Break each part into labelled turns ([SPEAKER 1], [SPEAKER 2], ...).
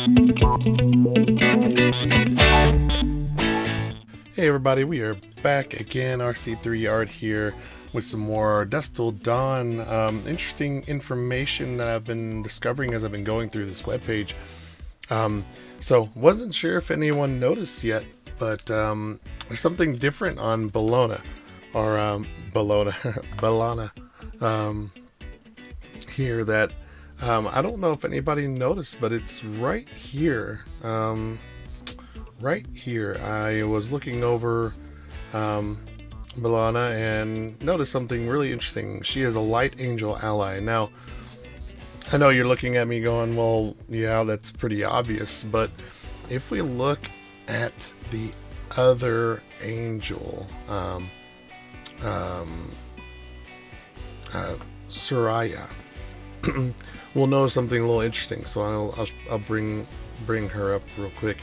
[SPEAKER 1] Hey everybody, we are back again, RC3 Art here with some more Dusk Till Dawn. Interesting information that I've been discovering as I've been going through this webpage. So wasn't sure if anyone noticed yet, but there's something different on Bologna, or Bologna here that I don't know if anybody noticed, but it's right here. Right here, I was looking over Milana and noticed something really interesting. She is a light angel ally. Now, I know you're looking at me going, well, yeah, that's pretty obvious, but if we look at the other angel, Soraya, we'll notice something a little interesting. So I'll bring her up real quick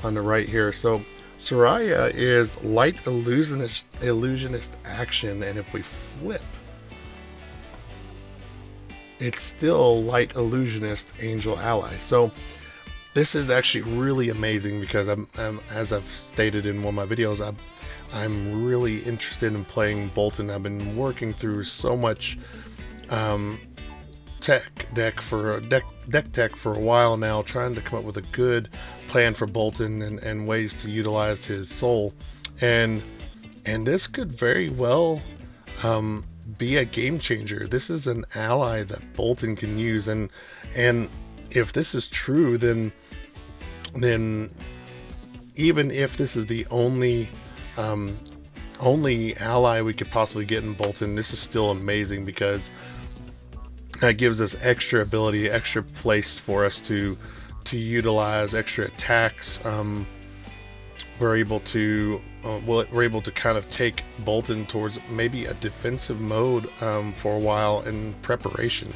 [SPEAKER 1] on the right here. So Soraya is light illusionist action, and if we flip, it's still light illusionist angel ally. So this is actually really amazing because as I've stated in one of my videos, I'm really interested in playing Boltyn. I've been working through so much deck tech for a while now, trying to come up with a good plan for Boltyn and ways to utilize his soul, and this could very well be a game changer. This is an ally that Boltyn can use, and if this is true, then even if this is the only ally we could possibly get in Boltyn, this is still amazing because that gives us extra ability, extra place for us to utilize, extra attacks. We're able to kind of take Boltyn towards maybe a defensive mode for a while in preparation,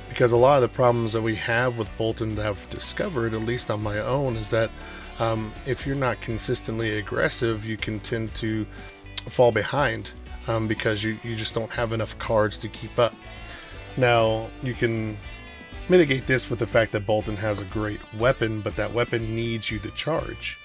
[SPEAKER 1] because a lot of the problems that we have with Boltyn that I've discovered, at least on my own, is that if you're not consistently aggressive, you can tend to fall behind because you just don't have enough cards to keep up. Now, you can mitigate this with the fact that Boltyn has a great weapon, but that weapon needs you to charge.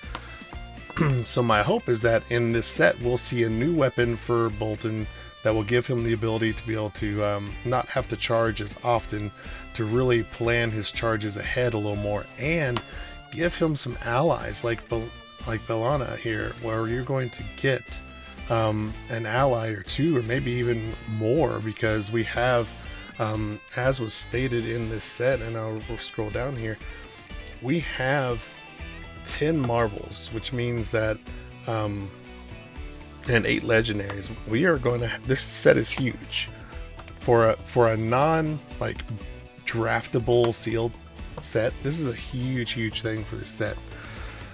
[SPEAKER 1] So my hope is that in this set, we'll see a new weapon for Boltyn that will give him the ability to be able to not have to charge as often, to really plan his charges ahead a little more, and give him some allies like Belana here, where you're going to get an ally or two, or maybe even more, because we have as was stated in this set, and I'll scroll down here, we have 10 marvels, which means that and 8 legendaries. We are going to, this set is huge for a non draftable sealed set. This is a huge thing for this set.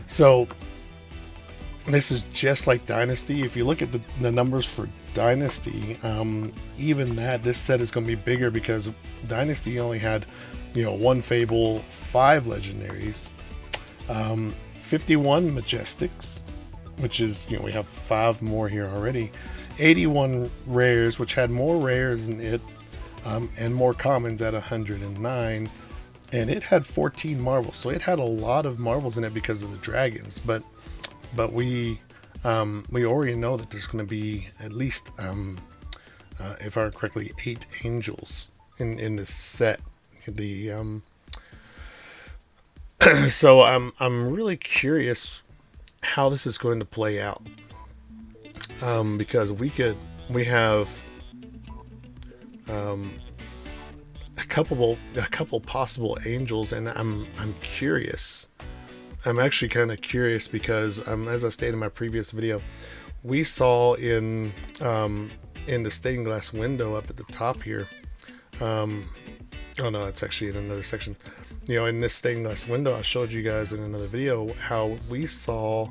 [SPEAKER 1] So this is just like Dynasty. If you look at the numbers for Dynasty, even this set is going to be bigger, because Dynasty only had, 1 Fable, 5 legendaries, 51 Majestics, which is, we have 5 more here already, 81 rares, which had more rares than it, and more commons at 109, and it had 14 marvels. So it had a lot of marvels in it because of the dragons, but we already know that there's going to be at least, if I remember correctly, 8 angels in this set. So I'm really curious how this is going to play out, because we have a couple possible angels, and I'm curious. I'm actually kind of curious because, as I stated in my previous video, we saw in the stained glass window up at the top here. Oh no, it's actually in another section. In this stained glass window, I showed you guys in another video how we saw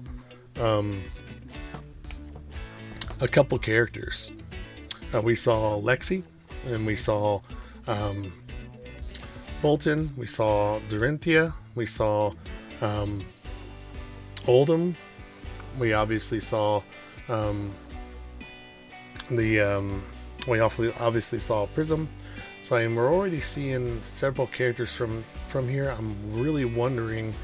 [SPEAKER 1] a couple characters. We saw Lexi, and we saw Boltyn, we saw Dorinthia, we saw Oldham, we obviously saw we obviously saw Prism, So I mean, we're already seeing several characters from here. I'm really wondering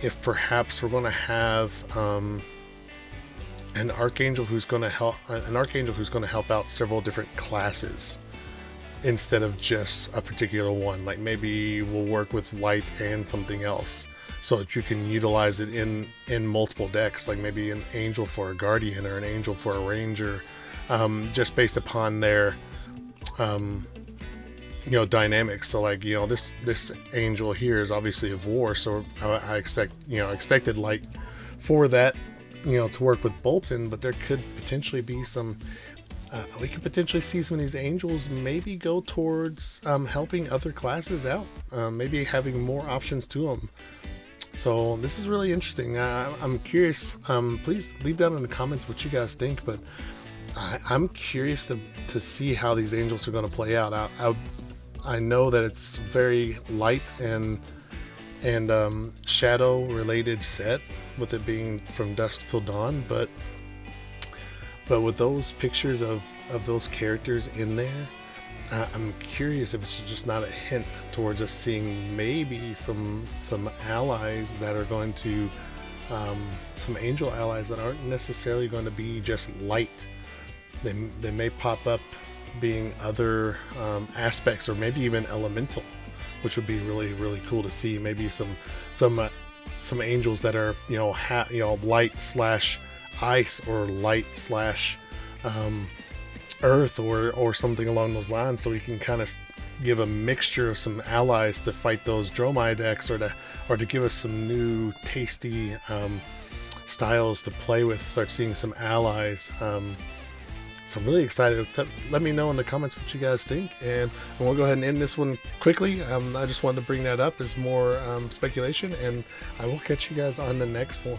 [SPEAKER 1] if perhaps we're going to have an archangel who's going to help out several different classes instead of just a particular one. Like maybe we'll work with light and something else, so that you can utilize it in multiple decks. Like maybe an angel for a guardian or an angel for a ranger, just based upon their dynamics. So like this angel here is obviously of war, so I expected light for that, to work with Bolton, but there could potentially be some. We could potentially see some of these angels maybe go towards helping other classes out, maybe having more options to them. So this is really interesting. I'm curious. Please leave down in the comments what you guys think, but I'm curious to see how these angels are going to play out. I know that it's very light and shadow related set, with it being from Dusk Till Dawn, but with those pictures of those characters in there, I'm curious if it's just not a hint towards us seeing maybe some allies that are going to some angel allies that aren't necessarily going to be just light. They may pop up being other aspects, or maybe even elemental, which would be really, really cool to see. Maybe some angels that are light slash ice, or light slash earth, or something along those lines, so we can kind of give a mixture of some allies to fight those Dromai decks, or to give us some new tasty styles to play with. Start seeing some allies. So I'm really excited. Let me know in the comments what you guys think, and we'll go ahead and end this one quickly. I just wanted to bring that up as more speculation, and I will catch you guys on the next one.